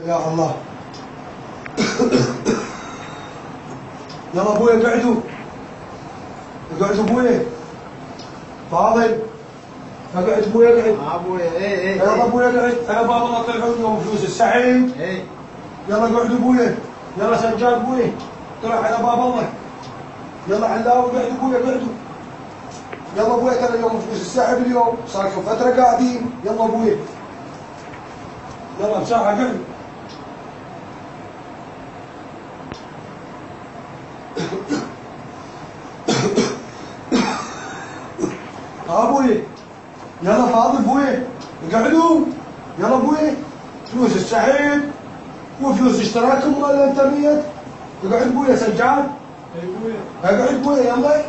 يا الله. يلا ابويا قعدوا ابويا فاضل. اقعد ابويا اقعد. ابويا ايه يلا ابويا اقعد. يا بابا الله طلعوا يوم فلوس السعيد. يلا اقعد ابويا. يلا سجاد ابويا طلع على باب الله. يلا علاوي قعد ابويا قعدوا. يلا ابويا ترى يوم فلوس السحب اليوم صار لكم فتره قاعدين. يلا ابويا يلا بساعه قعد. ابويا يلا فاضل ابويا اقعدوا. يلا ابويا فلوس السحب وفلوس اشتراككم مال الانترنت. اقعد ابويا سجاد. اقعد ابويا يلا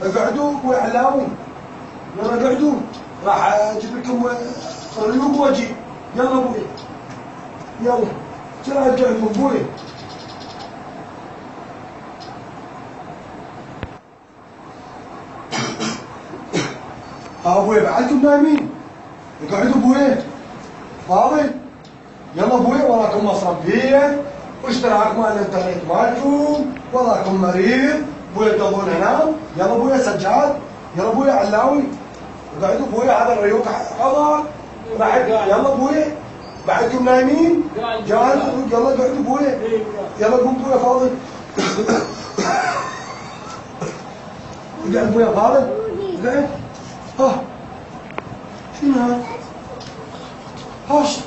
اقعدوا ابويا علاوي. يلا اقعدوا راح اجيب لكم ريوق واجي. يلا ابويا يلا ترى اقعدوا ابويا. ابويا بعدكم نايمين. اقعدوا ابويا فاضي. يلا ابويا وراكم مصرف بيه واشتراك مال الانترنت مالكم وراكم مريض ابويا تبون انام. يلا ابويا سجاد. يلا ابويا علاوي اقعدوا ابويا. هذا الريوق حضر بعد. يلا ابويا بعدكم نايمين جاهز. يلا اقعدوا ابويا. يلا قوم ابويا فاضي. اقعد ابويا فاضي اقعد. شنو هذا؟ هاش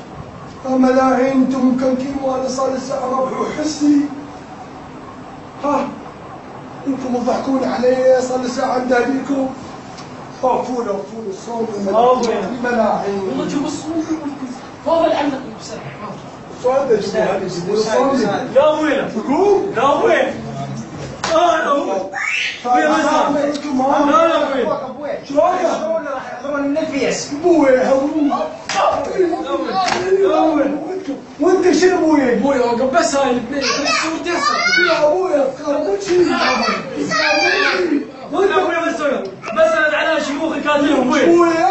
ملاعين انتم مكنكين وانا صار لي الساعه 4 وحسي. انتم تضحكون علي صار لي ساعه مداديكم. فول الصوم الملاعين. والله شوف الصوم فاضل عندك بصراحه. السؤال ده الصوم يا ابويا تقوم يا ابويا. يا ابويا شلون راح ياخذون من الفيس؟ ابويا وانت شنو ابويا؟ ابويا وقف بس هاي الاثنين يا ابويا خربوشي. وانت ابويا بس بسأل على شيوخ الكاتبين ابويا.